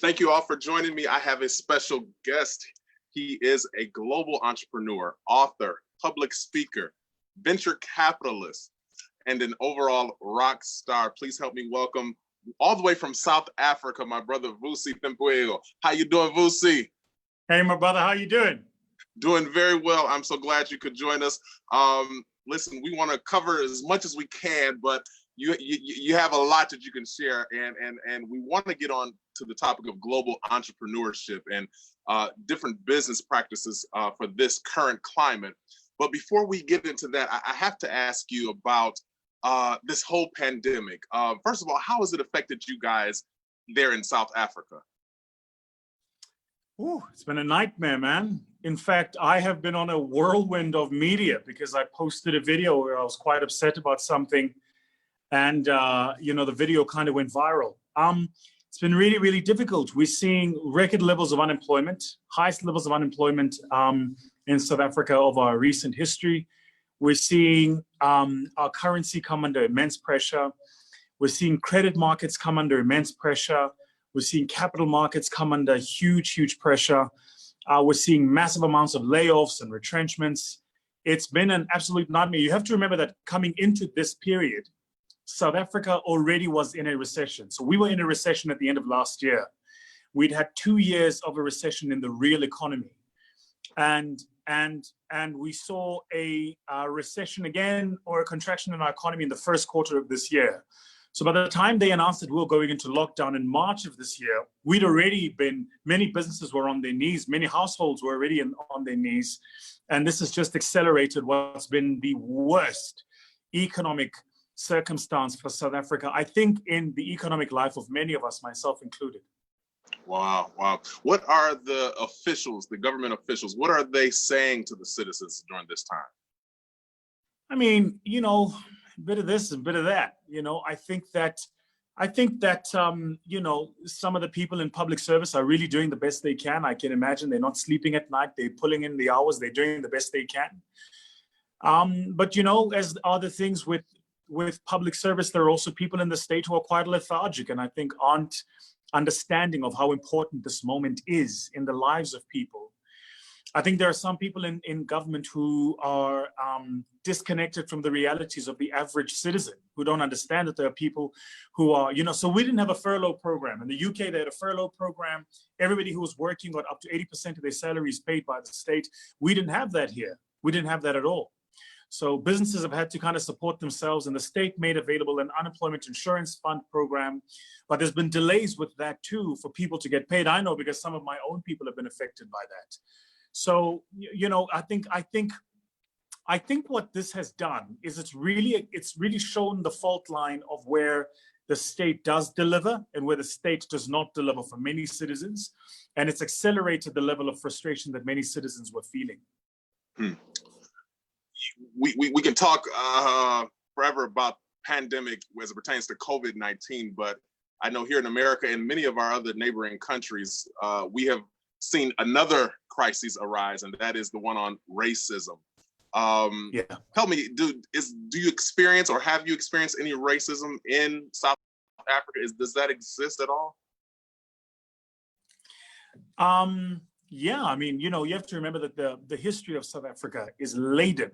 Thank you all for joining me. I have a special guest. He is a global entrepreneur, author, public speaker, venture capitalist, and an overall rock star. Please help me welcome all the way from South Africa, my brother Vusi Thembekwayo. How you doing, Vusi? Hey, my brother, how you doing? Doing very well. I'm so glad you could join us. Listen, we want to cover as much as we can, but you have a lot that you can share, and we want to get on to the topic of global entrepreneurship and different business practices for this current climate. But before we get into that, I have to ask you about this whole pandemic. First of all, how has it affected you guys there in South Africa? Ooh, it's been a nightmare, man. In fact, I have been on a whirlwind of media because I posted a video where I was quite upset about something, and the video kind of went viral. It's been really, really difficult. We're seeing record levels of unemployment, highest levels of unemployment in South Africa of our recent history. We're seeing our currency come under immense pressure. We're seeing credit markets come under immense pressure. We're seeing capital markets come under huge, huge pressure. We're seeing massive amounts of layoffs and retrenchments. It's been an absolute nightmare. You have to remember that coming into this period, South Africa already was in a recession. So we were in a recession at the end of last year. We'd had 2 years of a recession in the real economy. And we saw a recession again, or a contraction in our economy in the first quarter of this year. So by the time they announced that we were going into lockdown in March of this year, we'd already been, many businesses were on their knees, many households were already on their knees. And this has just accelerated what's been the worst economic circumstance for South Africa, I think, in the economic life of many of us, myself included. Wow, wow. What are the officials, the government officials, what are they saying to the citizens during this time? I mean, a bit of this and a bit of that. I think that some of the people in public service are really doing the best they can. I can imagine they're not sleeping at night. They're pulling in the hours. They're doing the best they can. But as other things with public service, there are also people in the state who are quite lethargic, and I think aren't understanding of how important this moment is in the lives of people. I think there are some people in government who are disconnected from the realities of the average citizen, who don't understand that there are people who are, so we didn't have a furlough program. In the UK, they had a furlough program. Everybody who was working got up to 80% of their salaries paid by the state. We didn't have that here. We didn't have that at all. So businesses have had to kind of support themselves, and the state made available an unemployment insurance fund program. But there's been delays with that too for people to get paid. I know because some of my own people have been affected by that. So, I think what this has done is it's really shown the fault line of where the state does deliver and where the state does not deliver for many citizens. And it's accelerated the level of frustration that many citizens were feeling. We can talk forever about pandemic as it pertains to COVID-19, but I know here in America and many of our other neighboring countries, we have seen another crisis arise, and that is the one on racism. Tell me, do you experience or have you experienced any racism in South Africa? Does that exist at all? Yeah, I mean, you have to remember that the history of South Africa is laden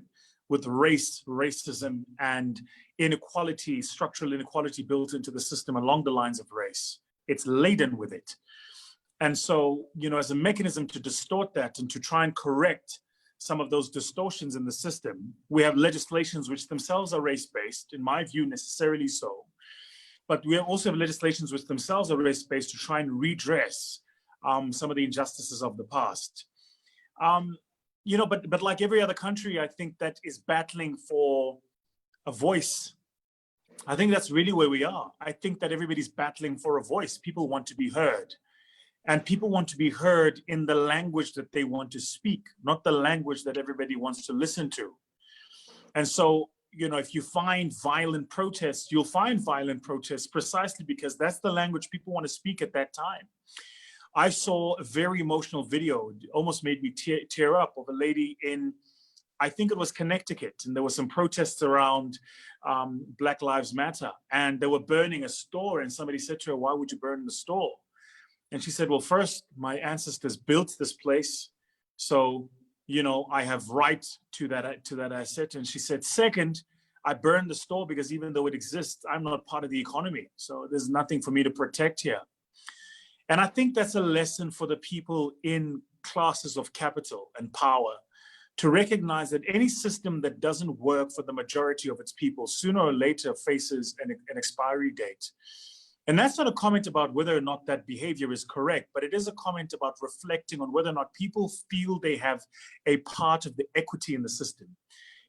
with racism, and inequality, structural inequality built into the system along the lines of race. It's laden with it. And so, as a mechanism to distort that and to try and correct some of those distortions in the system, we have legislations which themselves are race-based, in my view, necessarily so. But we also have legislations which themselves are race-based to try and redress some of the injustices of the past. But like every other country, I think that is battling for a voice. I think that's really where we are. I think that everybody's battling for a voice. People want to be heard. And people want to be heard in the language that they want to speak, not the language that everybody wants to listen to. And so, if you find violent protests, you'll find violent protests precisely because that's the language people want to speak at that time. I saw a very emotional video, it almost made me tear up, of a lady in, I think it was Connecticut, and there were some protests around Black Lives Matter, and they were burning a store, and somebody said to her, "Why would you burn the store?" And she said, well, first, my ancestors built this place. So, you know, I have right to that asset. And she said, second, I burned the store because even though it exists, I'm not part of the economy. So there's nothing for me to protect here. And I think that's a lesson for the people in classes of capital and power, to recognize that any system that doesn't work for the majority of its people sooner or later faces an expiry date. And that's not a comment about whether or not that behavior is correct, but it is a comment about reflecting on whether or not people feel they have a part of the equity in the system.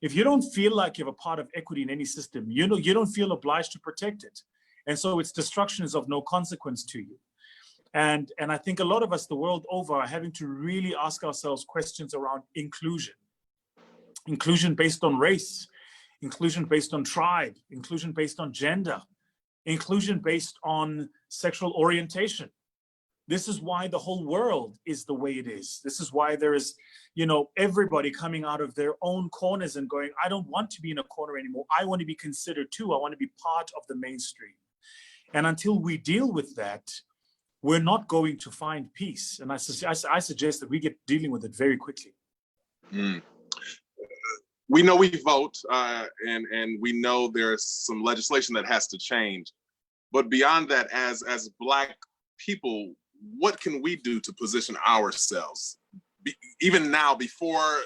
If you don't feel like you have a part of equity in any system, you don't feel obliged to protect it. And so its destruction is of no consequence to you. And I think a lot of us the world over are having to really ask ourselves questions around inclusion. Inclusion based on race, inclusion based on tribe, inclusion based on gender, inclusion based on sexual orientation. This is why the whole world is the way it is. This is why there is, you know, everybody coming out of their own corners and going, I don't want to be in a corner anymore. I want to be considered too. I want to be part of the mainstream. And until we deal with that, we're not going to find peace. And I suggest that we get dealing with it very quickly. Mm. We know we vote, and we know there's some legislation that has to change. But beyond that, as Black people, what can we do to position ourselves? Even now, before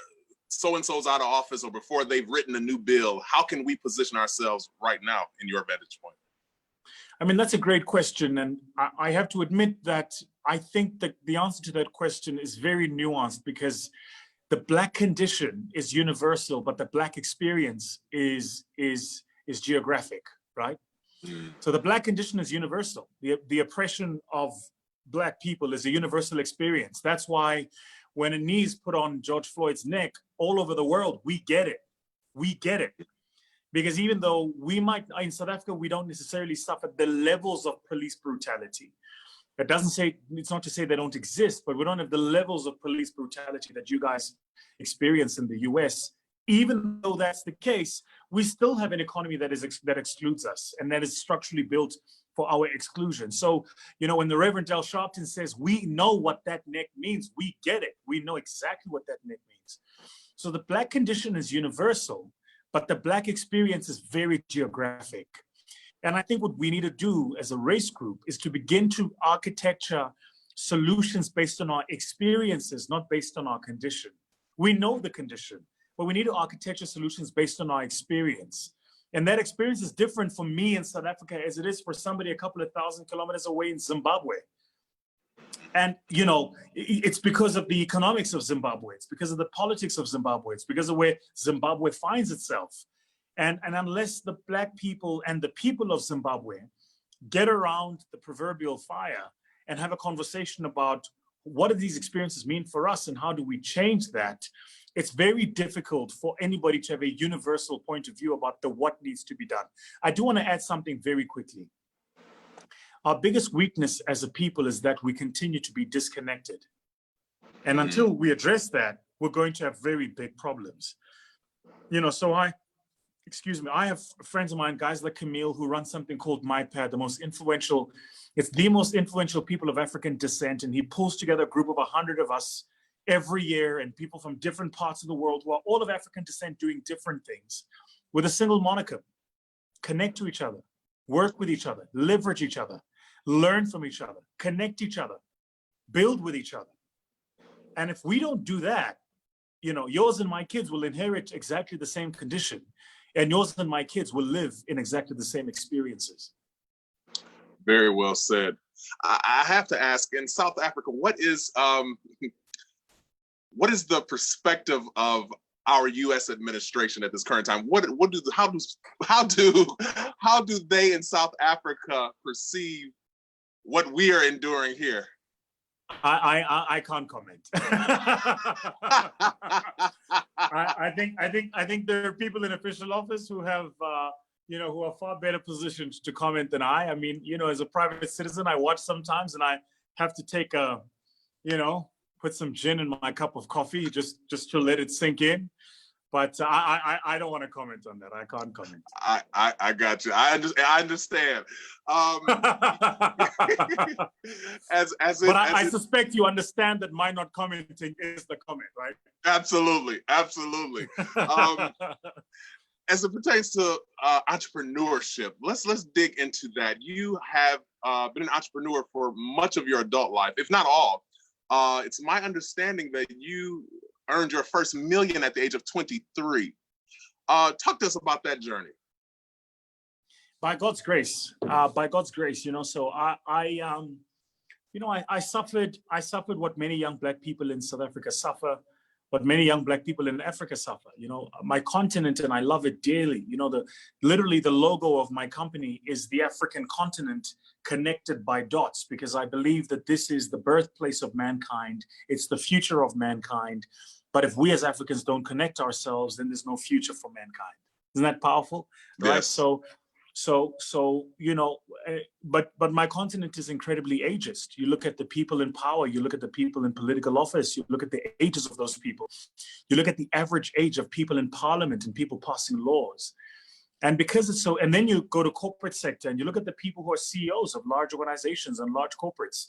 so-and-so's out of office or before they've written a new bill, how can we position ourselves right now in your vantage point? I mean, that's a great question. And I have to admit that I think that the answer to that question is very nuanced, because the Black condition is universal, but the Black experience is geographic, right? Mm. So the Black condition is universal. The oppression of Black people is a universal experience. That's why when a knee is put on George Floyd's neck all over the world, we get it. We get it. Because even though we might, in South Africa, we don't necessarily suffer the levels of police brutality. That doesn't say, it's not to say they don't exist, but we don't have the levels of police brutality that you guys experience in the US. Even though that's the case, we still have an economy that excludes us, and that is structurally built for our exclusion. So, you know, when the Reverend Al Sharpton says, we know what that neck means, we get it. We know exactly what that neck means. So the Black condition is universal, but the Black experience is very geographic. And I think what we need to do as a race group is to begin to architecture solutions based on our experiences, not based on our condition. We know the condition, but we need to architecture solutions based on our experience. And that experience is different for me in South Africa as it is for somebody a couple of thousand kilometers away in Zimbabwe. And, you know, it's because of the economics of Zimbabwe. It's because of the politics of Zimbabwe. It's because of where Zimbabwe finds itself. And unless the Black people and the people of Zimbabwe get around the proverbial fire and have a conversation about what do these experiences mean for us and how do we change that, it's very difficult for anybody to have a universal point of view about what needs to be done. I do want to add something very quickly. Our biggest weakness as a people is that we continue to be disconnected. And until we address that, we're going to have very big problems. You know, so I have friends of mine, guys like Camille, who run something called MyPad, it's the most influential people of African descent. And he pulls together a group of 100 of us every year, and people from different parts of the world who are all of African descent doing different things with a single moniker: connect to each other, work with each other, leverage each other, learn from each other, connect each other, build with each other. And if we don't do that, you know, yours and my kids will inherit exactly the same condition, and yours and my kids will live in exactly the same experiences. Very well said. I have to ask, in South Africa, what is the perspective of our U.S. administration at this current time? How do they in South Africa perceive what we are enduring here? I can't comment. I think there are people in official office who have who are far better positioned to comment than I. I mean, you know, as a private citizen, I watch sometimes, and I have to take put some gin in my cup of coffee just to let it sink in. But I don't want to comment on that. I can't comment. I got you. I understand. I suspect you understand that my not commenting is the comment, right? Absolutely, absolutely. As it pertains to entrepreneurship, let's dig into that. You have been an entrepreneur for much of your adult life, if not all. It's my understanding that you earned your first million at the age of 23. Talk to us about that journey. By God's grace, you know. So I suffered what many young Black people in South Africa suffer, what many young Black people in Africa suffer. You know, my continent, and I love it dearly. You know, literally the logo of my company is the African continent connected by dots, because I believe that this is the birthplace of mankind. It's the future of mankind. But if we as Africans don't connect ourselves, then there's no future for mankind. Isn't that powerful? Right. Yes. So you know, but my continent is incredibly ageist. You look at the people in power, you look at the people in political office, you look at the ages of those people, you look at the average age of people in parliament and people passing laws. And because it's so, and then you go to corporate sector and you look at the people who are CEOs of large organizations and large corporates.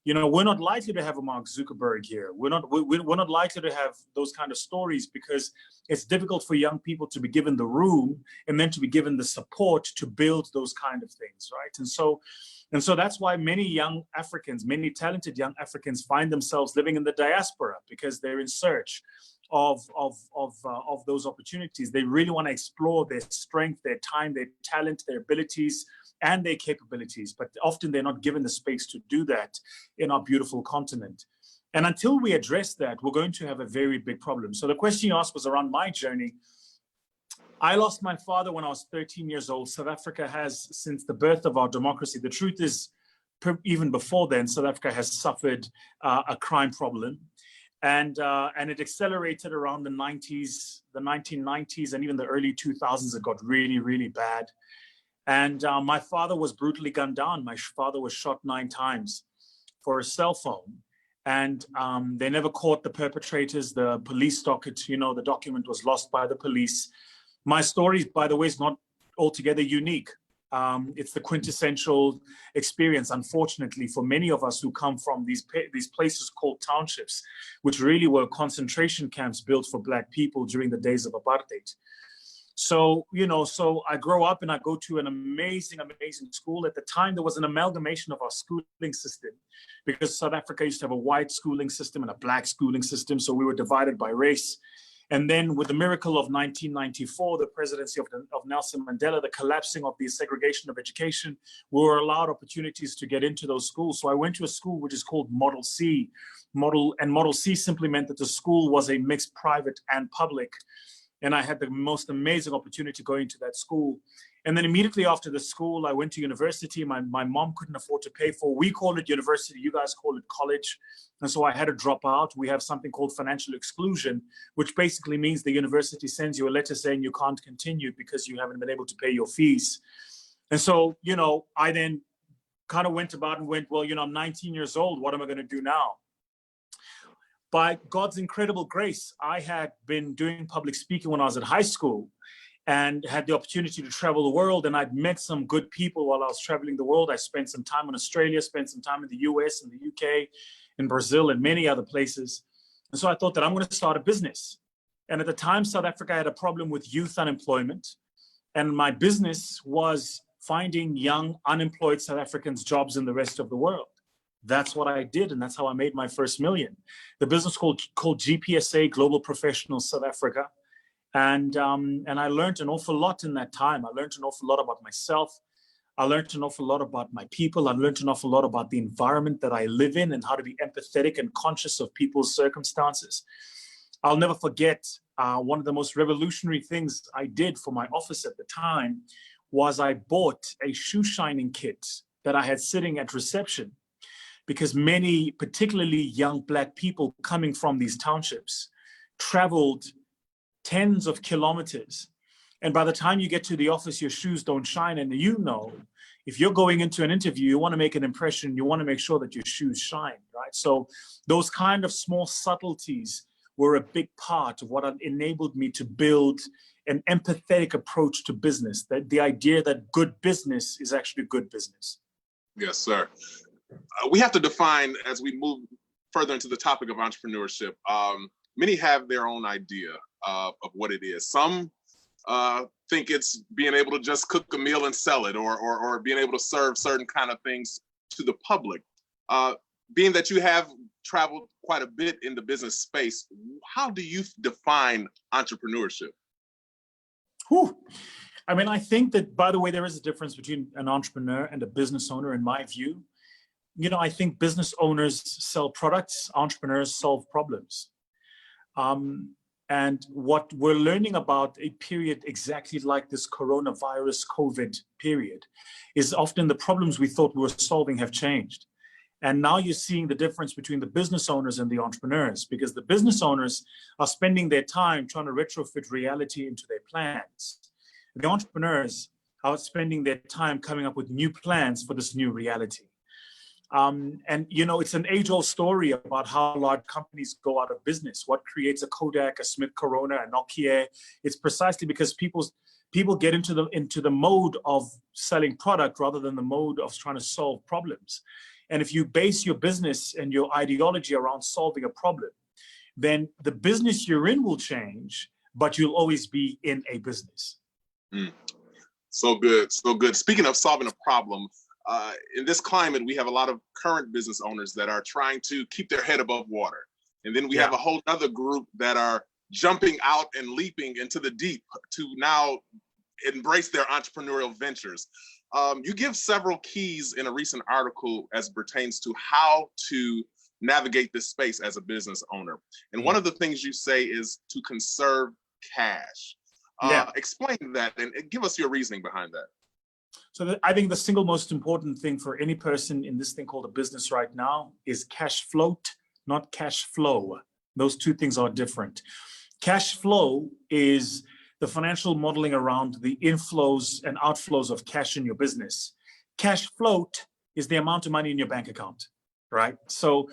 You know, we're not likely to have a Mark Zuckerberg here. We're not likely to have those kind of stories, because it's difficult for young people to be given the room and then to be given the support to build those kind of things, right? And so that's why many young Africans, many talented young Africans find themselves living in the diaspora, because they're in search of those opportunities. They really want to explore their strength, their time, their talent, their abilities, and their capabilities, but often they're not given the space to do that in our beautiful continent. And until we address that, we're going to have a very big problem. So the question you asked was around my journey. I lost my father when I was 13 years old. South Africa has, since the birth of our democracy, the truth is, even before then, South Africa has suffered a crime problem. And it accelerated around the 90s, the 1990s, and even the early 2000s. It got really, really bad. And my father was brutally gunned down. My father was shot 9 times for a cell phone. And they never caught the perpetrators. The police docket, you know, the document was lost by the police. My story, by the way, is not altogether unique. It's the quintessential experience, unfortunately, for many of us who come from these places called townships, which really were concentration camps built for Black people during the days of apartheid. So, you know, so I grow up and I go to an amazing, amazing school. At the time, there was an amalgamation of our schooling system, because South Africa used to have a white schooling system and a Black schooling system. So we were divided by race. And then with the miracle of 1994, the presidency of Nelson Mandela, the collapsing of the segregation of education, we were allowed opportunities to get into those schools. So I went to a school which is called Model C. Model C simply meant that the school was a mixed private and public. And I had the most amazing opportunity going to that school. And then immediately after the school, I went to university. My mom couldn't afford to pay for. We call it university, you guys call it college. And so I had to drop out. We have something called financial exclusion, which basically means the university sends you a letter saying you can't continue because you haven't been able to pay your fees. And so, you know, I then kind of went about and went, well, you know, I'm 19 years old. What am I going to do now? By God's incredible grace, I had been doing public speaking when I was at high school and had the opportunity to travel the world. And I'd met some good people while I was traveling the world. I spent some time in Australia, spent some time in the US and the UK, in Brazil and many other places. And so I thought that I'm going to start a business. And at the time, South Africa had a problem with youth unemployment. And my business was finding young unemployed South Africans jobs in the rest of the world. That's what I did, and that's how I made my first million. The business called GPSA, Global Professionals South Africa. And I learned an awful lot in that time. I learned an awful lot about myself. I learned an awful lot about my people. I learned an awful lot about the environment that I live in and how to be empathetic and conscious of people's circumstances. I'll never forget one of the most revolutionary things I did for my office at the time was I bought a shoe shining kit that I had sitting at reception, because many, particularly young Black people coming from these townships, traveled tens of kilometers. And by the time you get to the office, your shoes don't shine. And you know, if you're going into an interview, you want to make an impression, you want to make sure that your shoes shine, right? So those kind of small subtleties were a big part of what enabled me to build an empathetic approach to business, that the idea that good business is actually good business. Yes, sir. We have to define, as we move further into the topic of entrepreneurship, many have their own idea of what it is. Some think it's being able to just cook a meal and sell it, or being able to serve certain kind of things to the public. Being that you have traveled quite a bit in the business space, how do you define entrepreneurship? Whew. I mean, I think that, by the way, there is a difference between an entrepreneur and a business owner, in my view. You know, I think business owners sell products, entrepreneurs solve problems. And what we're learning about a period exactly like this coronavirus COVID period is often the problems we thought we were solving have changed. And now you're seeing the difference between the business owners and the entrepreneurs, because the business owners are spending their time trying to retrofit reality into their plans. The entrepreneurs are spending their time coming up with new plans for this new reality. And, you know, it's an age-old story about how large companies go out of business. What creates a Kodak, a Smith Corona, a Nokia? It's precisely because people get into the mode of selling product rather than the mode of trying to solve problems. And if you base your business and your ideology around solving a problem, then the business you're in will change, but you'll always be in a business. So good, so good. Speaking of solving a problem, in this climate, we have a lot of current business owners that are trying to keep their head above water. And then we have a whole other group that are jumping out and leaping into the deep to now embrace their entrepreneurial ventures. You give several keys in a recent article as pertains to how to navigate this space as a business owner. And one of the things you say is to conserve cash. Explain that and give us your reasoning behind that. So I think the single most important thing for any person in this thing called a business right now is cash float, not cash flow. Those two things are different. Cash flow is the financial modeling around the inflows and outflows of cash in your business. Cash float is the amount of money in your bank account, right? So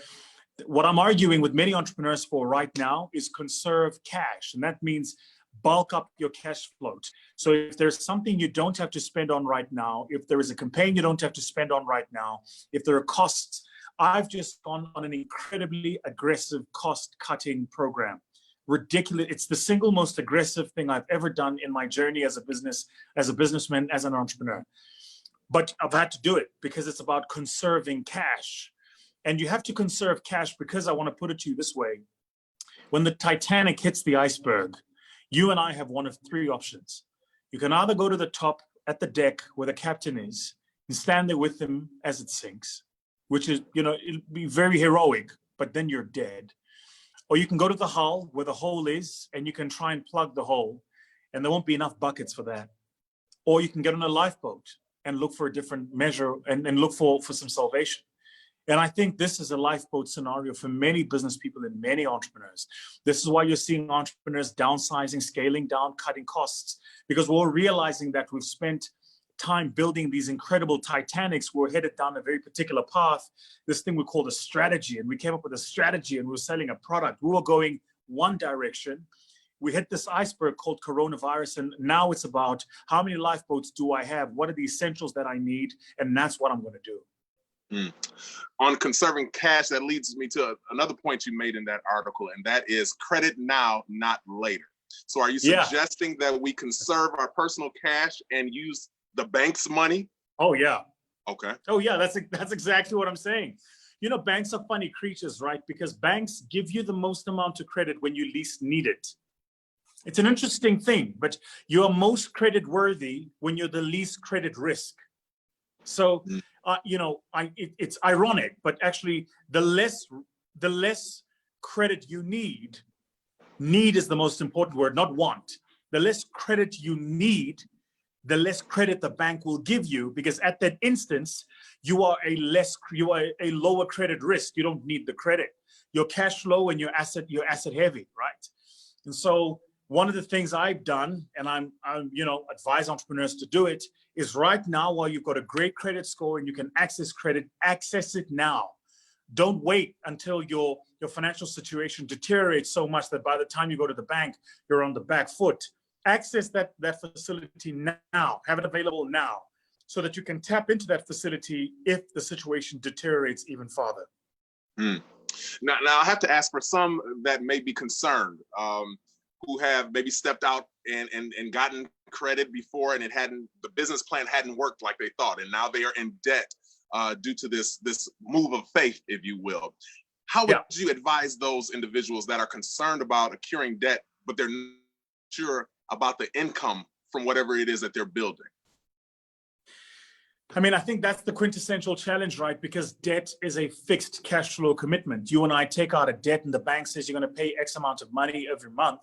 what I'm arguing with many entrepreneurs for right now is conserve cash. And that means bulk up your cash float. So if there's something you don't have to spend on right now, if there is a campaign you don't have to spend on right now, if there are costs, I've just gone on an incredibly aggressive cost cutting program. Ridiculous. It's the single most aggressive thing I've ever done in my journey as a businessman, as an entrepreneur. But I've had to do it because it's about conserving cash. And you have to conserve cash because I want to put it to you this way. When the Titanic hits the iceberg, you and I have one of three options. You can either go to the top at the deck where the captain is and stand there with him as it sinks, which is, you know, it'll be very heroic, but then you're dead. Or you can go to the hull where the hole is and you can try and plug the hole, and there won't be enough buckets for that. Or you can get on a lifeboat and look for a different measure and look for some salvation. And I think this is a lifeboat scenario for many business people and many entrepreneurs. This is why you're seeing entrepreneurs downsizing, scaling down, cutting costs, because we're realizing that we've spent time building these incredible Titanics. We're headed down a very particular path, this thing we call a strategy. And we came up with a strategy and we were selling a product. We were going one direction. We hit this iceberg called coronavirus. And now it's about how many lifeboats do I have? What are the essentials that I need? And that's what I'm going to do. On conserving cash, that leads me to another point you made in that article, and that is credit now, not later. So are you suggesting that we conserve our personal cash and use the bank's money? Oh, yeah. Okay. Oh, yeah, that's exactly what I'm saying. You know, banks are funny creatures, right? Because banks give you the most amount of credit when you least need it. It's an interesting thing, but you're most credit worthy when you're the least credit risk. So, you know, it's ironic, but actually the less credit you need is the most important word, not want. The less credit you need, the less credit the bank will give you, because at that instance, you are a lower credit risk. You don't need the credit. Your cash flow and you're asset heavy, right? And so one of the things I've done, and I'm you know, advise entrepreneurs to do it, is right now while you've got a great credit score and you can access credit, access it now. Don't wait until your financial situation deteriorates so much that by the time you go to the bank, you're on the back foot. Access that facility now, have it available now, so that you can tap into that facility if the situation deteriorates even further. Now I have to ask, for some that may be concerned, who have maybe stepped out and gotten credit before, and the business plan hadn't worked like they thought, and now they are in debt due to this move of faith, if you will. How would you advise those individuals that are concerned about accruing debt, but they're not sure about the income from whatever it is that they're building? I mean, I think that's the quintessential challenge, right? Because debt is a fixed cash flow commitment. You and I take out a debt and the bank says you're going to pay X amount of money every month.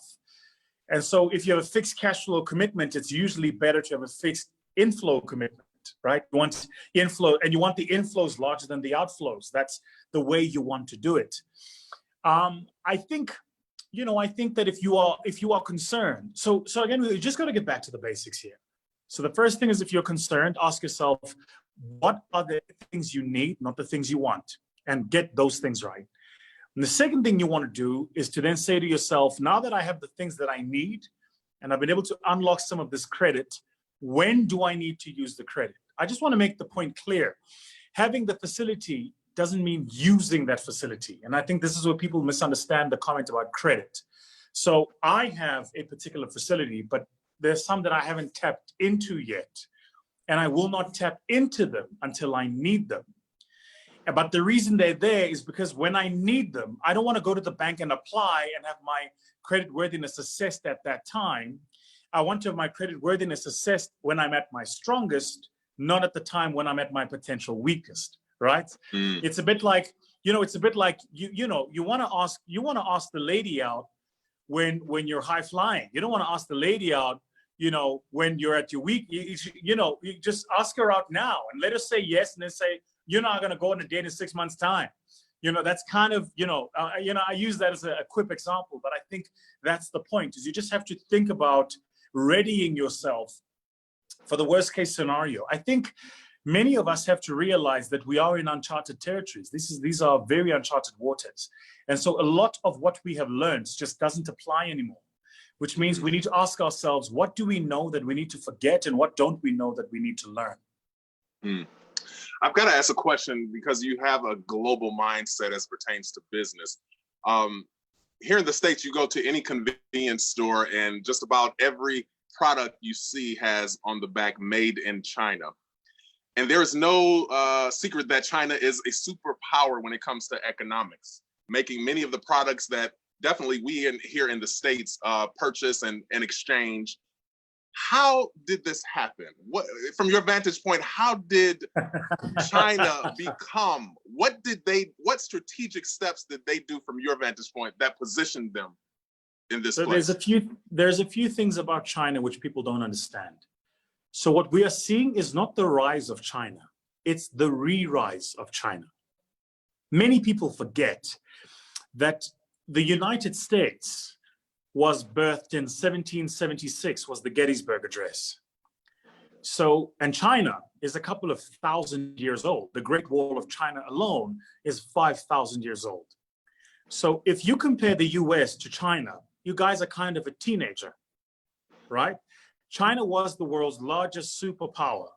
And so if you have a fixed cash flow commitment, it's usually better to have a fixed inflow commitment, right? You want inflow, and you want the inflows larger than the outflows. That's the way you want to do it. I think that if you are concerned, so again, we just got to get back to the basics here. So the first thing is, if you're concerned, ask yourself, what are the things you need, not the things you want, and get those things right. And the second thing you want to do is to then say to yourself, now that I have the things that I need, and I've been able to unlock some of this credit, when do I need to use the credit? I just want to make the point clear. Having the facility doesn't mean using that facility. And I think this is where people misunderstand the comment about credit. So I have a particular facility, but there's some that I haven't tapped into yet, and I will not tap into them until I need them. But the reason they're there is because when I need them, I don't want to go to the bank and apply and have my credit worthiness assessed at that time. I want to have my credit worthiness assessed when I'm at my strongest, not at the time when I'm at my potential weakest, right? It's a bit like, you want to ask the lady out when you're high flying. You don't want to ask the lady out, when you're at your weak. You just ask her out now and let her say yes, and then say, you're not going to go on a date in 6 months' time. That's kind of, I use that as a quip example, but I think that's the point, is you just have to think about readying yourself for the worst case scenario. I think many of us have to realize that we are in uncharted territories. These are very uncharted waters. And so a lot of what we have learned just doesn't apply anymore, which means we need to ask ourselves, what do we know that we need to forget, and what don't we know that we need to learn? I've got to ask a question, because you have a global mindset as pertains to business. Here in the States, you go to any convenience store and just about every product you see has on the back "Made in China." And there is no secret that China is a superpower when it comes to economics, making many of the products that definitely we here in the States purchase and exchange. How did this happen? From your vantage point, how did China become? What strategic steps did they do from your vantage point that positioned them in this place? There's a few things about China which people don't understand. So what we are seeing is not the rise of China, it's the re-rise of China. Many people forget that the United States was birthed in 1776, was the Gettysburg Address. So, and China is a couple of thousand years old. The Great Wall of China alone is 5,000 years old. So if you compare the US to China, you guys are kind of a teenager, right? China was the world's largest superpower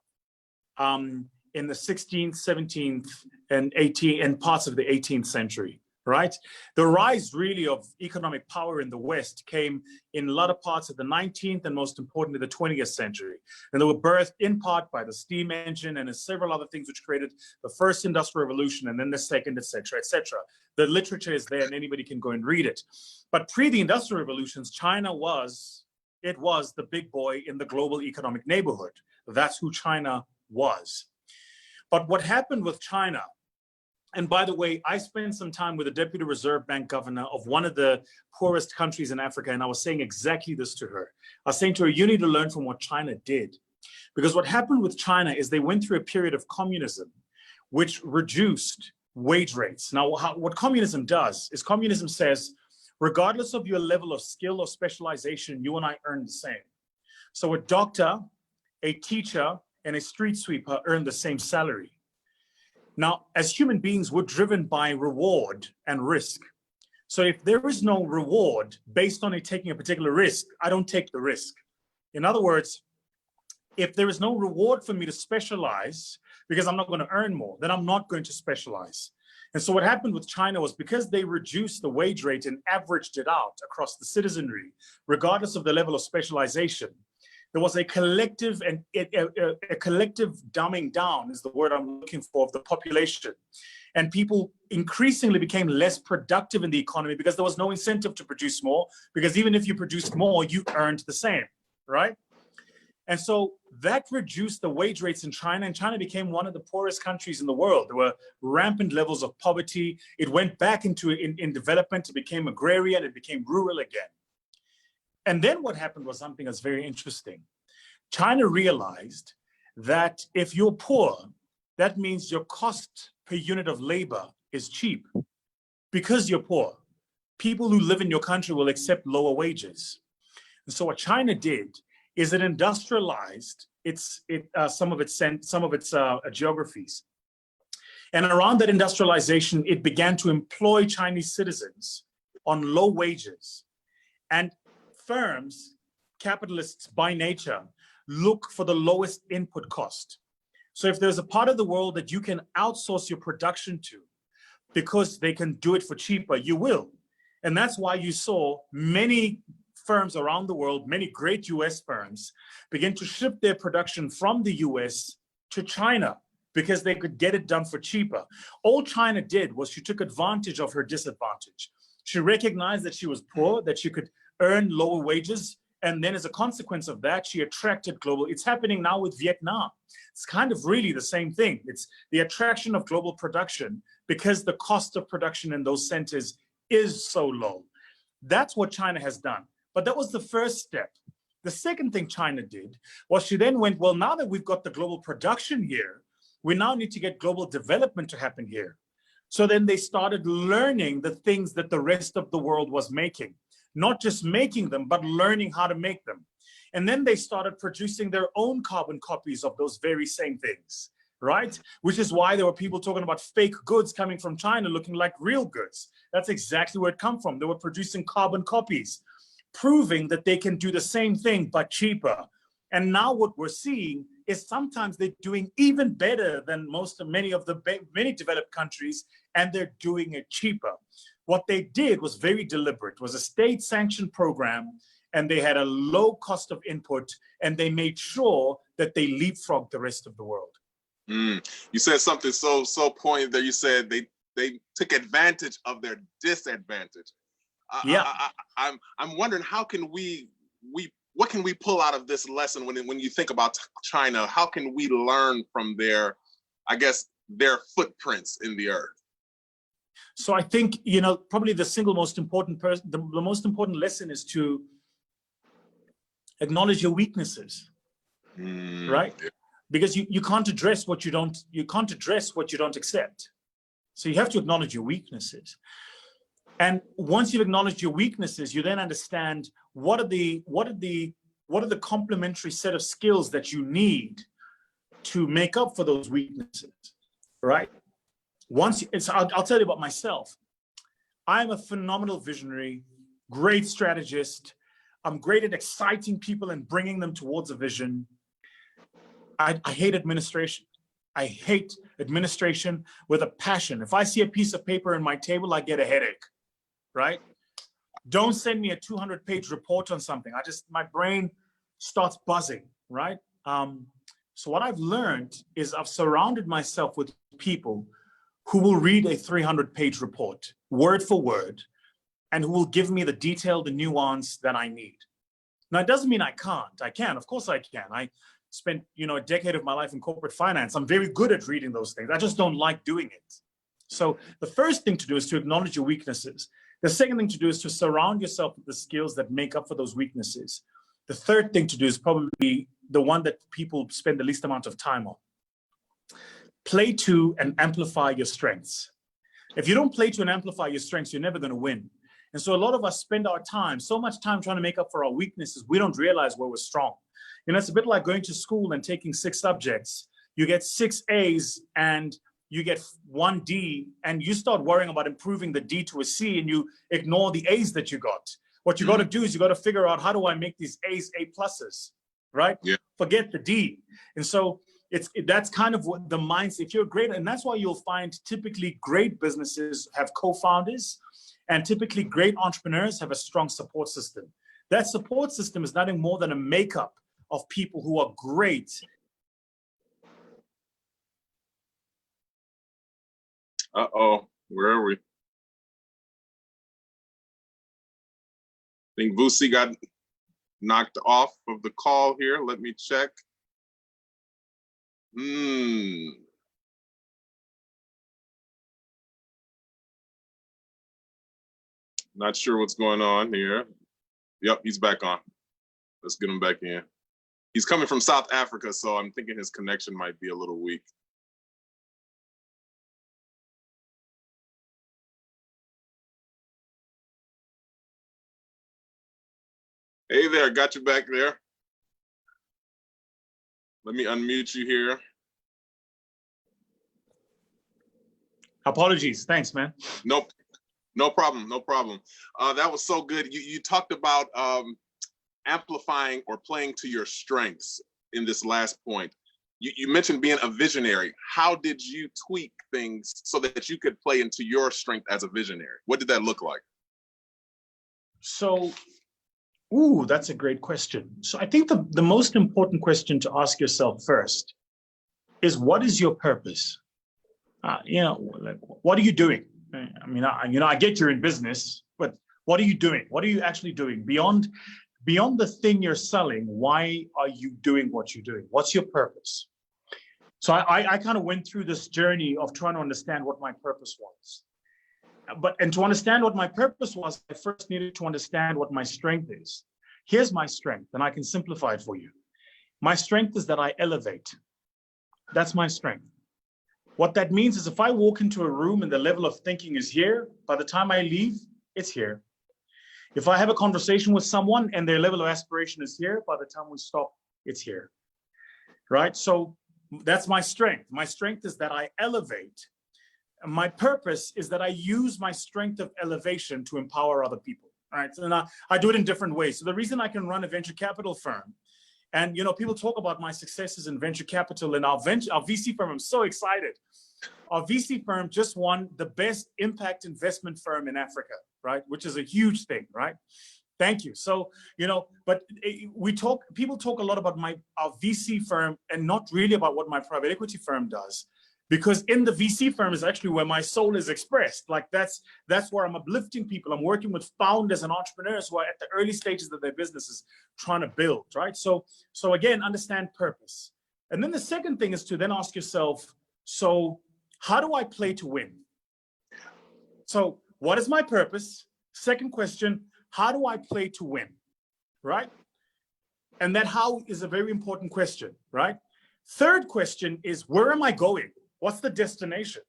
in the 16th, 17th, and 18th, and parts of the 18th century. Right? The rise really of economic power in the West came in a lot of parts of the 19th and most importantly, the 20th century. And they were birthed in part by the steam engine and several other things which created the first industrial revolution and then the second, et cetera, et cetera. The literature is there and anybody can go and read it. But pre the industrial revolutions, China was the big boy in the global economic neighborhood. That's who China was. But what happened with China, and by the way, I spent some time with the Deputy Reserve Bank governor of one of the poorest countries in Africa, and I was saying exactly this to her. I was saying to her, you need to learn from what China did. Because what happened with China is they went through a period of communism, which reduced wage rates. Now, what communism does is communism says, regardless of your level of skill or specialization, you and I earn the same. So a doctor, a teacher, and a street sweeper earn the same salary. Now, as human beings, we're driven by reward and risk. So if there is no reward based on taking a particular risk, I don't take the risk. In other words, if there is no reward for me to specialize because I'm not going to earn more, then I'm not going to specialize. And so what happened with China was because they reduced the wage rate and averaged it out across the citizenry, regardless of the level of specialization, there was a collective and a collective dumbing down is the word I'm looking for of the population. And people increasingly became less productive in the economy because there was no incentive to produce more, because even if you produced more, you earned the same, right? And so that reduced the wage rates in China, and China became one of the poorest countries in the world. There were rampant levels of poverty. It went back into in development. It became agrarian. It became rural again. And then what happened was something that's very interesting. China realized that if you're poor, that means your cost per unit of labor is cheap. Because you're poor, people who live in your country will accept lower wages. And so what China did is it industrialized some of its geographies. And around that industrialization, it began to employ Chinese citizens on low wages. And firms, capitalists by nature, look for the lowest input cost. So if there's a part of the world that you can outsource your production to because they can do it for cheaper, you will. And that's why you saw many firms around the world, many great US firms, begin to ship their production from the US to China because they could get it done for cheaper. All China did was she took advantage of her disadvantage. She recognized that she was poor, that she could earn lower wages, and then as a consequence of that, she attracted global. It's happening now with Vietnam. It's kind of really the same thing. It's the attraction of global production because the cost of production in those centers is so low. That's what China has done. But that was the first step. The second thing China did was she then went, well, now that we've got the global production here, we now need to get global development to happen here. So then they started learning the things that the rest of the world was making, not just making them, but learning how to make them. And then they started producing their own carbon copies of those very same things, right? Which is why there were people talking about fake goods coming from China looking like real goods. That's exactly where it come from. They were producing carbon copies, proving that they can do the same thing, but cheaper. And now what we're seeing is sometimes they're doing even better than many developed countries, and they're doing it cheaper. What they did was very deliberate. It was a state-sanctioned program, and they had a low cost of input, and they made sure that they leapfrogged the rest of the world. You said something so poignant there. You said they took advantage of their disadvantage. Yeah. I'm wondering what can we pull out of this lesson when you think about China? How can we learn from their footprints in the earth? So I think, probably the single most important the most important lesson is to acknowledge your weaknesses, right? Yeah. Because you can't address what you don't accept. So you have to acknowledge your weaknesses. And once you've acknowledged your weaknesses, you then understand what are the complementary set of skills that you need to make up for those weaknesses, right? I'll tell you about myself. I'm a phenomenal visionary, great strategist. I'm great at exciting people and bringing them towards a vision. I hate administration. I hate administration with a passion. If I see a piece of paper on my table, I get a headache, right? Don't send me a 200-page report on something. My brain starts buzzing, right? So what I've learned is I've surrounded myself with people who will read a 300-page report, word for word, and who will give me the detail, the nuance that I need. Now, it doesn't mean I can't. I can, of course I can. I spent, a decade of my life in corporate finance. I'm very good at reading those things. I just don't like doing it. So the first thing to do is to acknowledge your weaknesses. The second thing to do is to surround yourself with the skills that make up for those weaknesses. The third thing to do is probably the one that people spend the least amount of time on. Play to and amplify your strengths. If you don't play to and amplify your strengths, you're never going to win. And so a lot of us spend so much time trying to make up for our weaknesses, we don't realize where we're strong. It's a bit like going to school and taking 6 subjects. You get 6 A's and you get 1 D and you start worrying about improving the D to a C and you ignore the A's that you got. What you got to do is you got to figure out, how do I make these A's A pluses, right? Yeah. Forget the D. And so that's kind of what the mindset, if you're great, and that's why you'll find typically great businesses have co-founders, and typically great entrepreneurs have a strong support system. That support system is nothing more than a makeup of people who are great. Uh-oh, where are we? I think Vusi got knocked off of the call here. Let me check. Not sure what's going on here. Yep, he's back on. Let's get him back in. He's coming from South Africa, so I'm thinking his connection might be a little weak. Hey there, got you back there. Let me unmute you here. Apologies. Thanks, man. Nope. No problem. No problem. That was so good. You talked about amplifying or playing to your strengths in this last point. You mentioned being a visionary. How did you tweak things so that you could play into your strength as a visionary? What did that look like? So, that's a great question. So I think the most important question to ask yourself first is, what is your purpose? What are you doing? I mean, I get you're in business, but what are you doing? What are you actually doing beyond the thing you're selling? Why are you doing what you're doing? What's your purpose? So I kind of went through this journey of trying to understand what my purpose was. And to understand what my purpose was, I first needed to understand what my strength is. Here's my strength, and I can simplify it for you. My strength is that I elevate. That's my strength. What that means is, if I walk into a room and the level of thinking is here, by the time I leave, it's here. If I have a conversation with someone and their level of aspiration is here, by the time we stop, it's here, right? So that's my strength. My strength is that I elevate. And my purpose is that I use my strength of elevation to empower other people, right? And I do it in different ways. So the reason I can run a venture capital firm, and people talk about my successes in venture capital and our VC firm. I'm so excited. Our VC firm just won the best impact investment firm in Africa, right? Which is a huge thing, right? Thank you. So, but people talk a lot about our VC firm and not really about what my private equity firm does. Because in the VC firm is actually where my soul is expressed. Like that's where I'm uplifting people. I'm working with founders and entrepreneurs who are at the early stages of their businesses trying to build, right? So again, understand purpose. And then the second thing is to then ask yourself, so how do I play to win? So what is my purpose? Second question, how do I play to win, right? And that how is a very important question, right? Third question is, where am I going? What's the destination?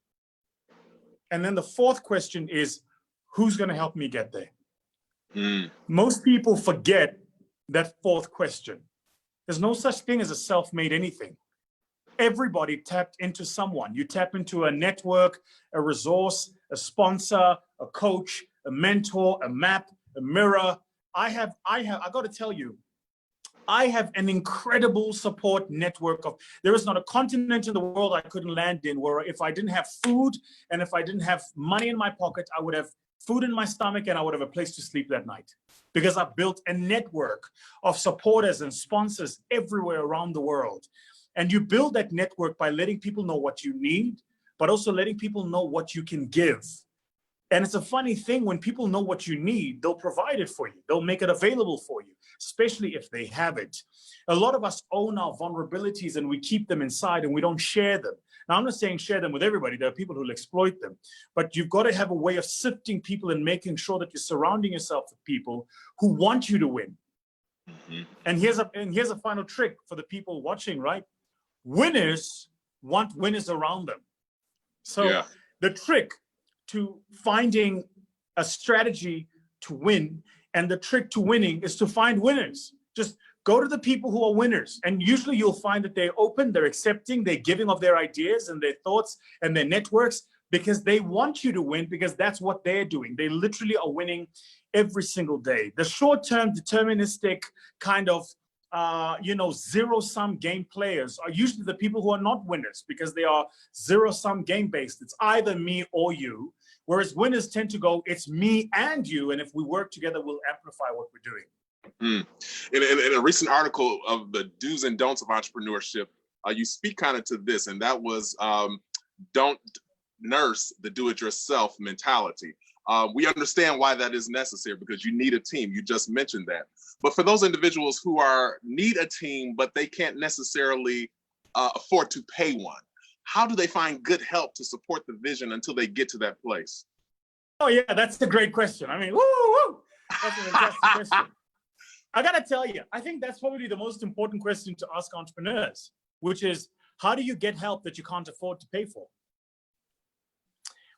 And then the fourth question is, who's going to help me get there? Most people forget that fourth question. There's no such thing as a self-made anything. Everybody tapped into someone. You tap into a network, a resource, a sponsor, a coach, a mentor, a map, a mirror. I got to tell you, I have an incredible support network there is not a continent in the world I couldn't land in where if I didn't have food and if I didn't have money in my pocket, I would have food in my stomach and I would have a place to sleep that night. Because I've built a network of supporters and sponsors everywhere around the world. And you build that network by letting people know what you need, but also letting people know what you can give. And it's a funny thing, when people know what you need, they'll provide it for you. They'll make it available for you, especially if they have it. A lot of us own our vulnerabilities and we keep them inside and we don't share them. Now, I'm not saying share them with everybody. There are people who'll exploit them. But you've got to have a way of sifting people and making sure that you're surrounding yourself with people who want you to win. And here's a final trick for the people watching, right? Winners want winners around them. So the trick to finding a strategy to win and the trick to winning is to find winners. Just Go to the people who are winners. And usually you'll find that they're open, they're accepting, they're giving of their ideas and their thoughts and their networks because they want you to win, because that's what they're doing. They literally are winning every single day. The short-term deterministic kind of zero-sum game players are usually the people who are not winners because they are zero-sum game-based. It's either me or you, whereas winners tend to go, it's me and you, and if we work together, we'll amplify what we're doing. In a recent article of the do's and don'ts of entrepreneurship, you speak kind of to this, and that was don't nurse the do-it-yourself mentality. We understand why that is necessary because you need a team. You just mentioned that. But for those individuals who need a team, but they can't necessarily afford to pay one, how do they find good help to support the vision until they get to that place? Oh, yeah, that's a great question. I mean, woo! That's a fantastic question. I got to tell you, I think that's probably the most important question to ask entrepreneurs, which is, how do you get help that you can't afford to pay for?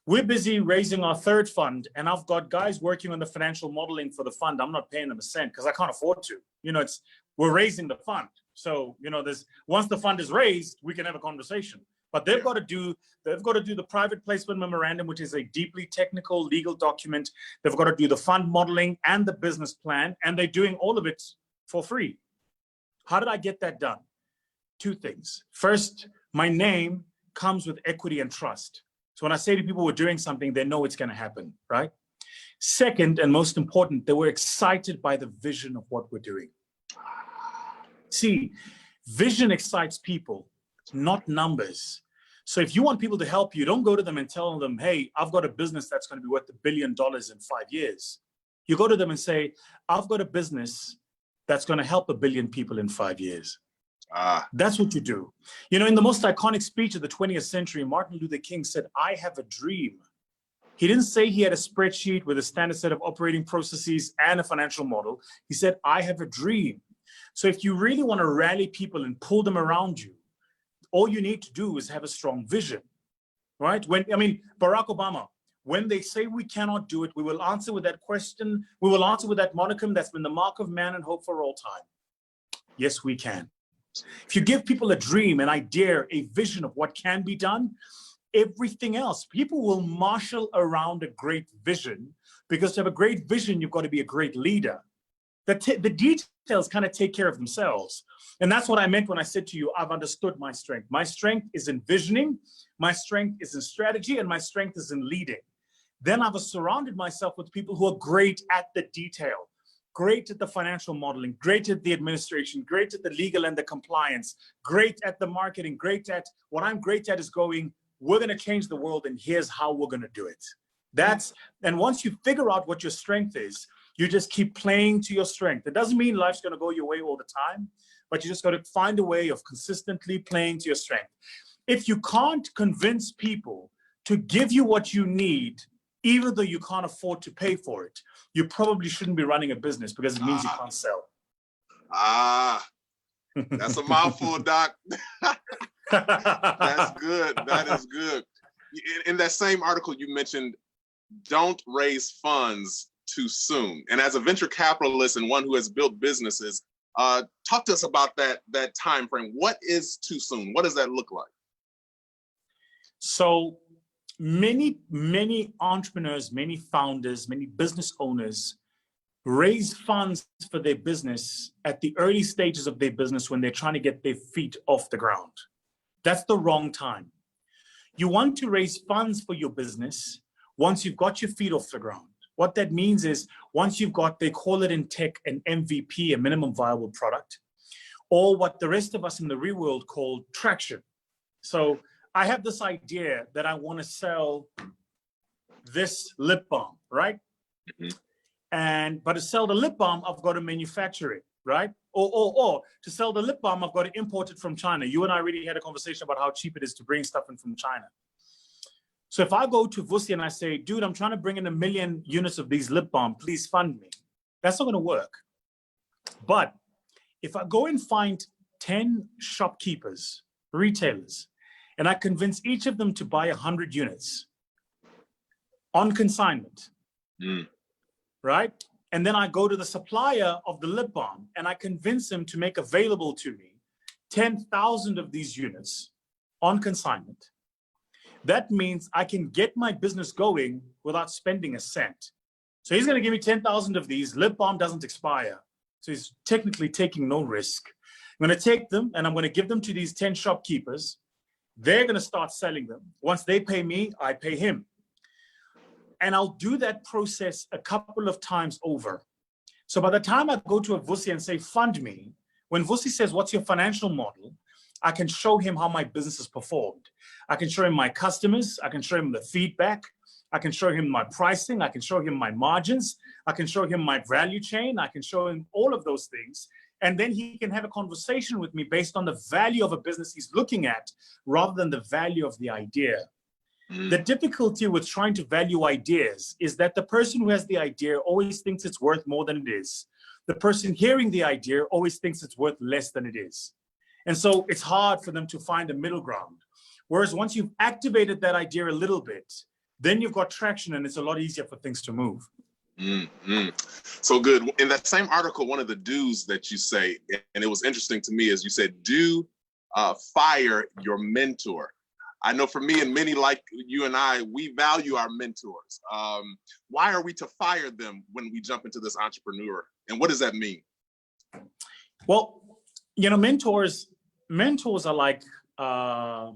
We're busy raising our third fund, and I've got guys working on the financial modeling for the fund. I'm not paying them a cent because I can't afford to. We're raising the fund. So, once the fund is raised, we can have a conversation. But they've got to do the private placement memorandum, which is a deeply technical legal document. They've got to do the fund modeling and the business plan, and they're doing all of it for free. How did I get that done? Two things. First, my name comes with equity and trust. So when I say to people we're doing something, they know it's going to happen, right? Second, and most important, they were excited by the vision of what we're doing. See, vision excites people, not numbers. So if you want people to help you, don't go to them and tell them, hey, I've got a business that's going to be worth $1 billion in 5 years. You go to them and say, I've got a business that's going to help 1 billion people in 5 years. That's what you do. In the most iconic speech of the 20th century, Martin Luther King said, I have a dream. He didn't say he had a spreadsheet with a standard set of operating processes and a financial model. He said, I have a dream. So if you really want to rally people and pull them around you, all you need to do is have a strong vision, right? Barack Obama, when they say we cannot do it, we will answer with that question. We will answer with that monicum that's been the mark of man and hope for all time. Yes, we can. If you give people a dream, an idea, a vision of what can be done, everything else, people will marshal around a great vision, because to have a great vision, you've got to be a great leader. The details kind of take care of themselves. And that's what I meant when I said to you, I've understood my strength. My strength is in visioning, my strength is in strategy, and my strength is in leading. Then I've surrounded myself with people who are great at the detail, great at the financial modeling, great at the administration, great at the legal and the compliance, great at the marketing, great at what I'm great at is going, we're going to change the world and here's how we're going to do it. And once you figure out what your strength is, you just keep playing to your strength. It doesn't mean life's going to go your way all the time, but you just got to find a way of consistently playing to your strength. If you can't convince people to give you what you need, even though you can't afford to pay for it, you probably shouldn't be running a business, because it means you can't sell. That's a mouthful, Doc. That's good. That is good. In that same article, you mentioned don't raise funds too soon. And as a venture capitalist and one who has built businesses, talk to us about that time frame. What is too soon? What does that look like? So many entrepreneurs, many founders, many business owners raise funds for their business at the early stages of their business when they're trying to get their feet off the ground. That's the wrong time. You want to raise funds for your business once you've got your feet off the ground. What that means is once you've got, they call it in tech, an MVP, a minimum viable product, or what the rest of us in the real world call traction. So I have this idea that I want to sell this lip balm, right? Mm-hmm. But to sell the lip balm, I've got to manufacture it, right? Or to sell the lip balm, I've got to import it from China. You and I already had a conversation about how cheap it is to bring stuff in from China. So if I go to Vusi and I say, dude, I'm trying to bring in 1 million units of these lip balm, please fund me. That's not going to work. But if I go and find 10 shopkeepers, retailers, and I convince each of them to buy 100 units on consignment, right? And then I go to the supplier of the lip balm and I convince him to make available to me 10,000 of these units on consignment. That means I can get my business going without spending a cent. So he's going to give me 10,000 of these. Lip balm doesn't expire. So he's technically taking no risk. I'm going to take them and I'm going to give them to these 10 shopkeepers. They're going to start selling them. Once they pay me, I pay him. And I'll do that process a couple of times over. So by the time I go to a Vusi and say, fund me, when Vusi says, what's your financial model? I can show him how my business has performed. I can show him my customers. I can show him the feedback. I can show him my pricing. I can show him my margins. I can show him my value chain. I can show him all of those things. And then he can have a conversation with me based on the value of a business he's looking at rather than the value of the idea. The difficulty with trying to value ideas is that the person who has the idea always thinks it's worth more than it is. The person hearing the idea always thinks it's worth less than it is. And so it's hard for them to find a middle ground. Whereas once you've activated that idea a little bit, then you've got traction and it's a lot easier for things to move. So good. In that same article, one of the do's that you say, and it was interesting to me, is you said, do fire your mentor. I know for me and many like you and I, we value our mentors. Why are we to fire them when we jump into this entrepreneur? And what does that mean? Well, you know, mentors are like, a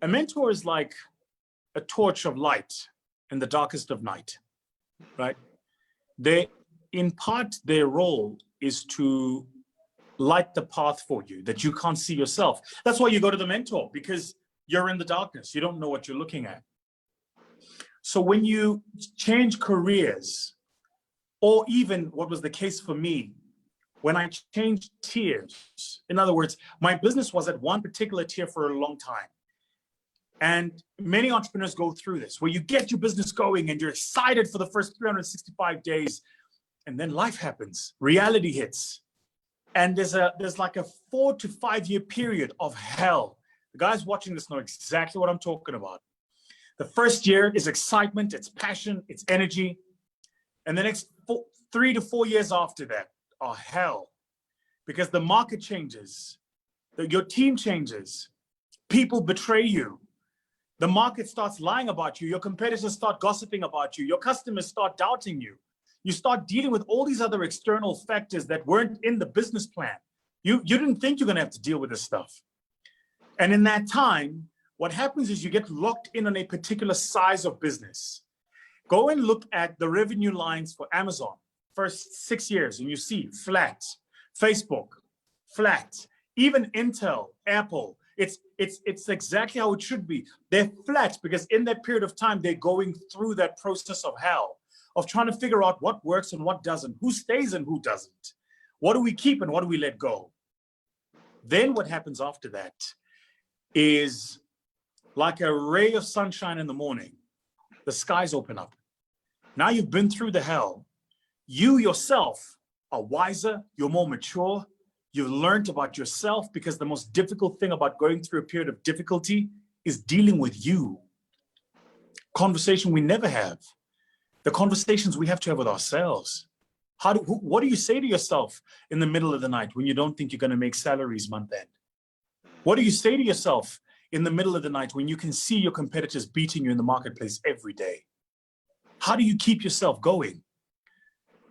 mentor is like a torch of light in the darkest of night, right? They, in part, their role is to light the path for you that you can't see yourself. That's why you go to the mentor, because you're in the darkness. You don't know what you're looking at. So when you change careers, or even what was the case for me, when I changed tiers, in other words, my business was at one particular tier for a long time. And many entrepreneurs go through this, where you get your business going and you're excited for the first 365 days, and then life happens, reality hits. And there's like a 4 to 5 year period of hell. The guys watching this know exactly what I'm talking about. The first year is excitement, it's passion, it's energy. And the next 3 to 4 years after that are hell, because the market changes, your team changes, people betray you, the market starts lying about you, your competitors start gossiping about you, your customers start doubting you. You start dealing with all these other external factors that weren't in the business plan. You didn't think you're going to have to deal with this stuff. And in that time, what happens is you get locked in on a particular size of business. Go and look at the revenue lines for Amazon, first 6 years, and you see flat. Facebook, flat. Even Intel, Apple, it's exactly how it should be. They're flat because in that period of time, they're going through that process of hell, of trying to figure out what works and what doesn't, who stays and who doesn't. What do we keep and what do we let go? Then what happens after that is like a ray of sunshine in the morning. The skies open up. Now you've been through the hell. You yourself are wiser, you're more mature, you've learned about yourself, because the most difficult thing about going through a period of difficulty is dealing with you. Conversation we never have. The conversations we have to have with ourselves. What do you say to yourself in the middle of the night when you don't think you're going to make salaries month end? What do you say to yourself in the middle of the night when you can see your competitors beating you in the marketplace every day? How do you keep yourself going?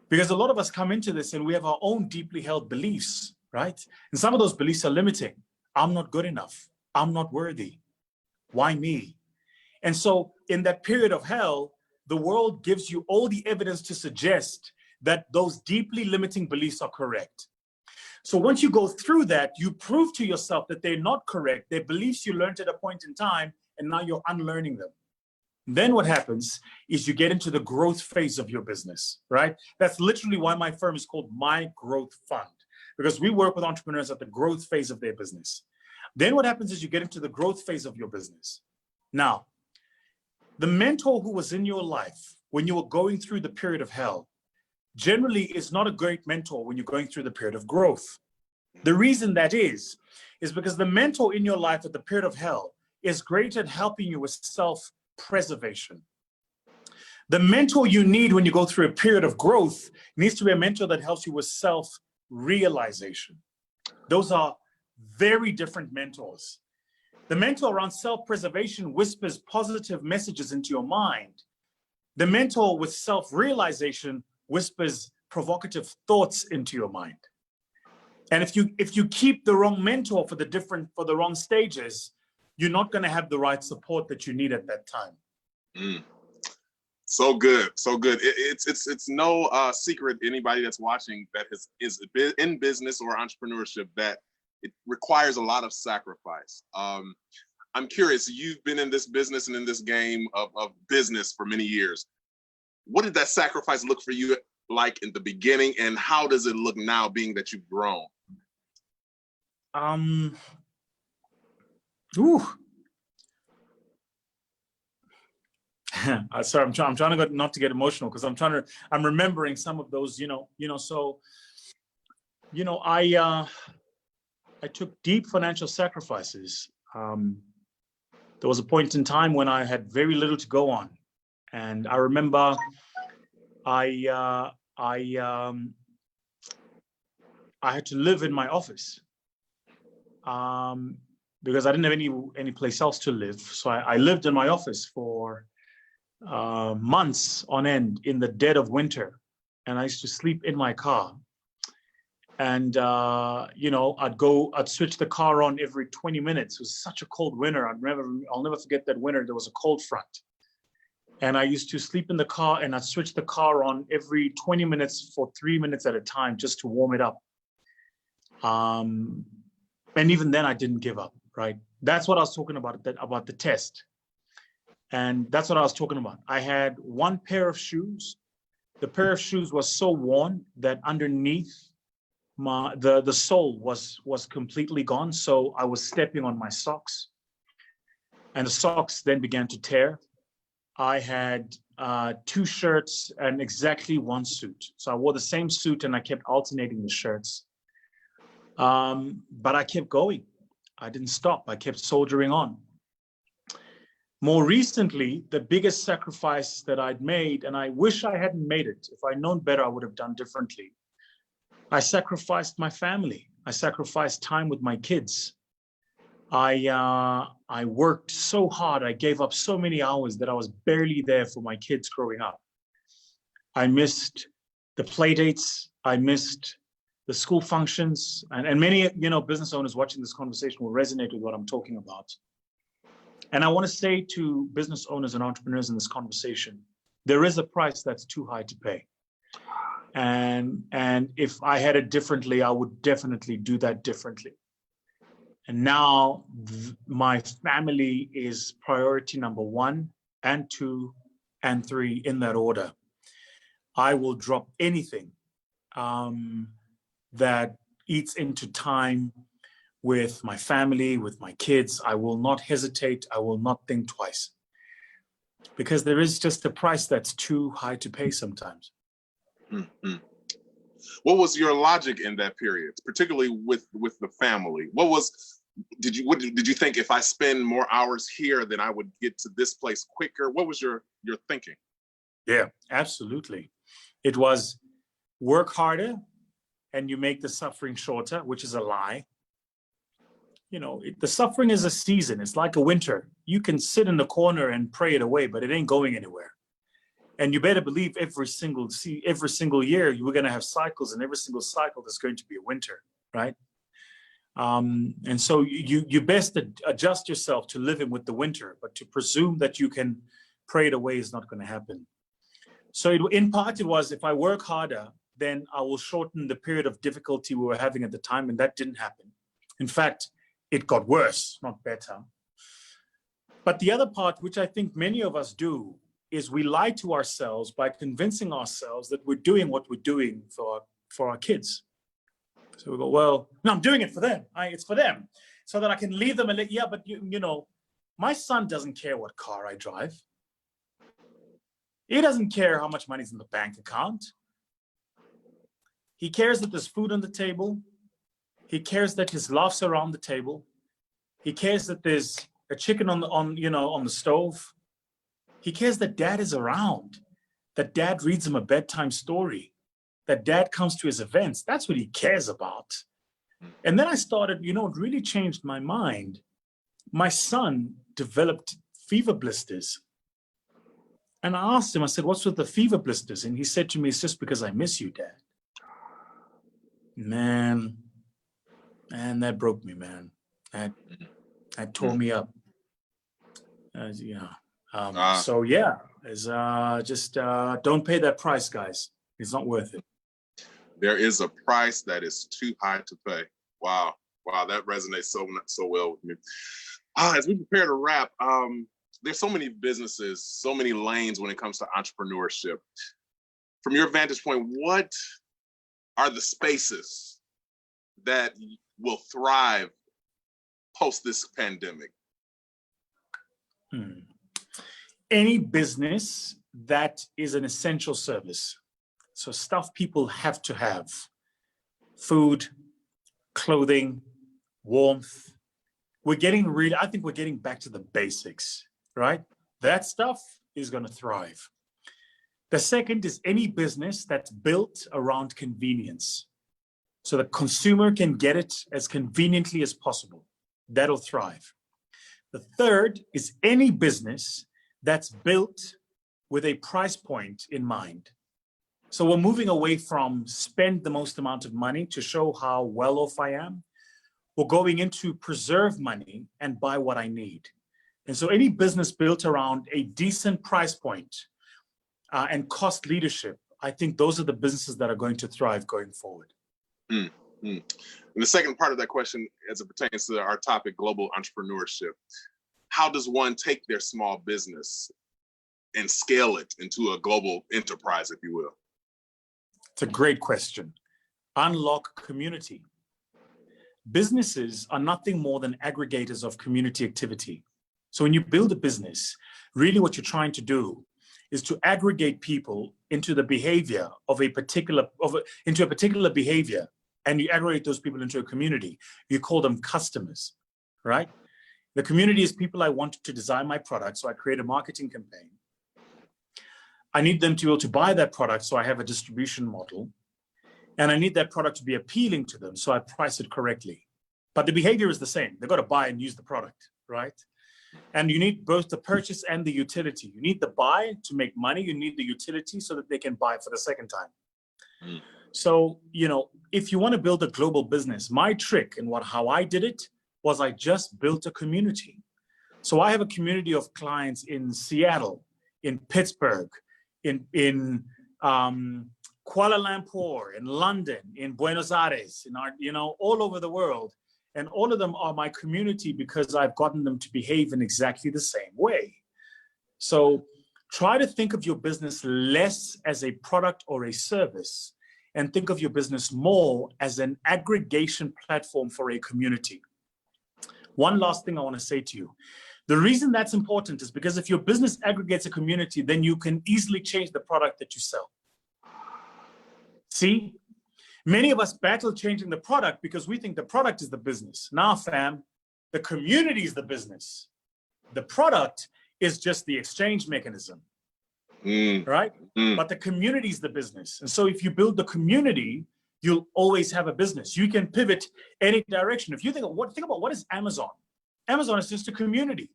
Because a lot of us come into this and we have our own deeply held beliefs, right? And some of those beliefs are limiting. I'm not good enough. I'm not worthy. Why me? And so in that period of hell, the world gives you all the evidence to suggest that those deeply limiting beliefs are correct. So once you go through that, you prove to yourself that they're not correct. They're beliefs you learned at a point in time, and now you're unlearning them. Then what happens is you get into the growth phase of your business, right? That's literally why my firm is called My Growth Fund, because we work with entrepreneurs at the growth phase of their business. Then what happens is you get into the growth phase of your business. Now, the mentor who was in your life when you were going through the period of hell generally is not a great mentor when you're going through the period of growth. The reason that is because the mentor in your life at the period of hell is great at helping you with self-preservation. The mentor you need when you go through a period of growth needs to be a mentor that helps you with self-realization. Those are very different mentors. The mentor around self-preservation whispers positive messages into your mind. The mentor with self-realization whispers provocative thoughts into your mind. And if you keep the wrong mentor for the wrong stages, you're not going to have the right support that you need at that time. Mm. So good, so good. It's no secret, anybody that's watching that is in business or entrepreneurship, that it requires a lot of sacrifice. I'm curious, you've been in this business and in this game of business for many years. What did that sacrifice look for you like in the beginning, and how does it look now, being that you've grown? Sorry, I'm trying to not to get emotional, because I'm remembering some of those, so, I took deep financial sacrifices. There was a point in time when I had very little to go on. And I remember I had to live in my office because I didn't have any place else to live. So I lived in my office for months on end in the dead of winter. And I used to sleep in my car. And, I'd switch the car on every 20 minutes. It was such a cold winter. I'll never forget that winter. There was a cold front. And I used to sleep in the car, and I'd switch the car on every 20 minutes for 3 minutes at a time just to warm it up. And even then I didn't give up, right? That's what I was talking about the test. And that's what I was talking about. I had one pair of shoes. The pair of shoes was so worn that underneath the sole was completely gone. So I was stepping on my socks, and the socks then began to tear. I had 2 shirts and exactly 1 suit. So I wore the same suit and I kept alternating the shirts. But I kept going. I didn't stop. I kept soldiering on. More recently, the biggest sacrifice that I'd made, and I wish I hadn't made it. If I'd known better, I would have done differently. I sacrificed my family. I sacrificed time with my kids. I worked so hard. I gave up so many hours that I was barely there for my kids growing up. I missed the play dates. I missed the school functions. And many, business owners watching this conversation will resonate with what I'm talking about. And I want to say to business owners and entrepreneurs in this conversation, there is a price that's too high to pay. And if I had it differently, I would definitely do that differently. And now my family is priority number 1 and 2 and 3 in that order. I will drop anything that eats into time with my family, with my kids. I will not hesitate. I will not think twice, because there is just a price that's too high to pay sometimes. Mm-hmm. What was your logic in that period, particularly with the family? Did you think, if I spend more hours here, then I would get to this place quicker? What was your thinking? Yeah, absolutely. It was work harder and you make the suffering shorter, which is a lie. The suffering is a season. It's like a winter. You can sit in the corner and pray it away, but it ain't going anywhere. And you better believe every single year we're going to have cycles, and every single cycle there's going to be a winter, right? And so you best adjust yourself to living with the winter, but to presume that you can pray it away is not going to happen. So in part it was, if I work harder, then I will shorten the period of difficulty we were having at the time, and that didn't happen. In fact, it got worse, not better. But the other part, which I think many of us do, is we lie to ourselves by convincing ourselves that we're doing what we're doing for our kids. So we go, well, no, I'm doing it for them. It's for them, so that I can leave them. Yeah, but my son doesn't care what car I drive. He doesn't care how much money's in the bank account. He cares that there's food on the table. He cares that his laughs are around the table. He cares that there's a chicken on the stove. He cares that dad is around. that dad reads him a bedtime story, that dad comes to his events. That's what he cares about. And then I started, it really changed my mind. My son developed fever blisters. And I asked him, I said, what's with the fever blisters? And he said to me, it's just because I miss you, Dad. Man, that broke me, man. That tore me up. So yeah, just don't pay that price, guys. It's not worth it. There is a price that is too high to pay. Wow, that resonates so well with me. As we prepare to wrap, there's so many businesses, so many lanes when it comes to entrepreneurship. From your vantage point, what are the spaces that will thrive post this pandemic? Any business that is an essential service. So stuff people have to have: food, clothing, warmth. I think we're getting back to the basics, right? That stuff is going to thrive. The second is any business that's built around convenience. So the consumer can get it as conveniently as possible. That'll thrive. The third is any business that's built with a price point in mind. So we're moving away from spend the most amount of money to show how well off I am. We're going into preserve money and buy what I need. And so any business built around a decent price point and cost leadership, I think those are the businesses that are going to thrive going forward. And the second part of that question, as it pertains to our topic, global entrepreneurship, how does one take their small business and scale it into a global enterprise, if you will? It's a great question. Unlock community. Businesses are nothing more than aggregators of community activity. So when you build a business, really what you're trying to do is to aggregate people into the behavior of a particular behavior, and you aggregate those people into a community. You call them customers, right? The community is people I want to design my product, so I create a marketing campaign. I need them to be able to buy that product, so I have a distribution model. And I need that product to be appealing to them, so I price it correctly. But the behavior is the same. They've got to buy and use the product, right? And you need both the purchase and the utility. You need the buy to make money. You need the utility so that they can buy for the second time. So, if you want to build a global business, my trick and how I did it was I just built a community. So I have a community of clients in Seattle, in Pittsburgh, in Kuala Lumpur, in London, in Buenos Aires, all over the world. And all of them are my community because I've gotten them to behave in exactly the same way. So try to think of your business less as a product or a service, and think of your business more as an aggregation platform for a community. One last thing I want to say to you. The reason that's important is because if your business aggregates a community, then you can easily change the product that you sell. See, many of us battle changing the product because we think the product is the business. Nah, fam, the community is the business. The product is just the exchange mechanism, right? But the community is the business. And so if you build the community, you'll always have a business. You can pivot any direction. If you think about what is Amazon? Amazon is just a community.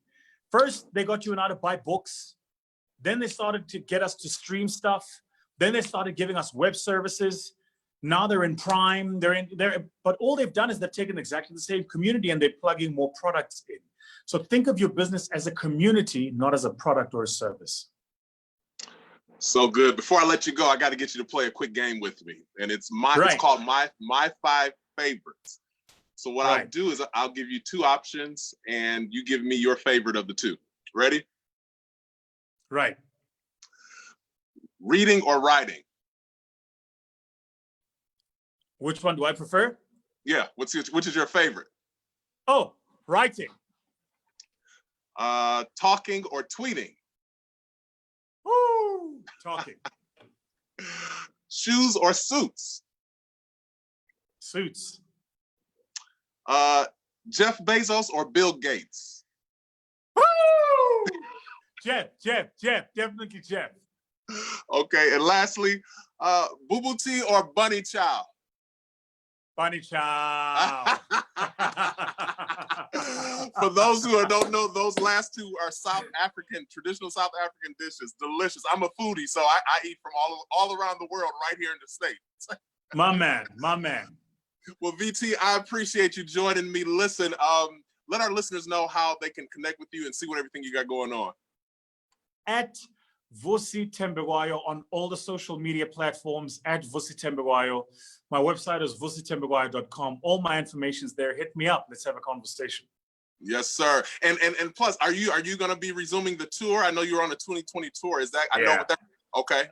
First, they got you and I to buy books. Then they started to get us to stream stuff. Then they started giving us web services. Now they're in Prime. But all they've done is they've taken exactly the same community and they're plugging more products in. So think of your business as a community, not as a product or a service. So good. Before I let you go, I got to get you to play a quick game with me, and it's called my 5 favorites. So what I'll do is I'll give you 2 options, and you give me your favorite of the 2. Ready? Right. Reading or writing? Which one do I prefer? Yeah. Which is your favorite? Oh, writing. Talking or tweeting? Woo! Talking. Shoes or suits? Suits. Jeff Bezos or Bill Gates? Woo! Jeff, definitely Jeff. Okay, and lastly, Boo Boo Tea or Bunny Chow? Bunny Chow. For those who don't know, those last two are South African, traditional South African dishes. Delicious. I'm a foodie, so I eat from all around the world right here in the States. My man, my man. Well, VT, I appreciate you joining me. Listen, let our listeners know how they can connect with you and see what everything you got going on. At Vusi Thembekwayo on all the social media platforms, at Vusi Thembekwayo. My website is vusithembekwayo.com. All my information is there. Hit me up. Let's have a conversation. Yes, sir. And plus, are you going to be resuming the tour? I know you're on a 2020 tour. Is that? I know what that. Okay.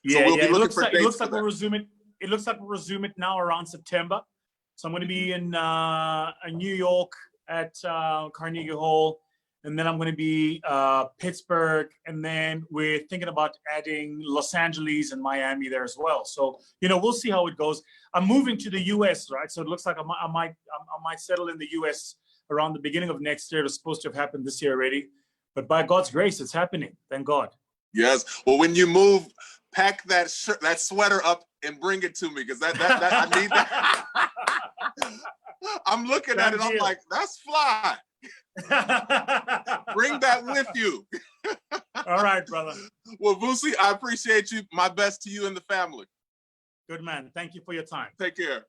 Yeah, so we'll be looking for dates. It looks like we'll resume it. It looks like we'll resume it now around September. So I'm going to be in New York at Carnegie Hall. And then I'm going to be Pittsburgh, and then we're thinking about adding Los Angeles and Miami there as well. So we'll see how it goes. I'm moving to the U.S., right? So it looks like I might settle in the U.S. around the beginning of next year. It's supposed to have happened this year already, but by God's grace, it's happening. Thank God. Yes. Well, when you move, pack that sweater up and bring it to me, because that I need that. I'm looking at it. I'm like, that's fly. Bring that with you. All right, brother. Well, Vusi, I appreciate you. My best to you and the family. Good man. Thank you for your time. Take care.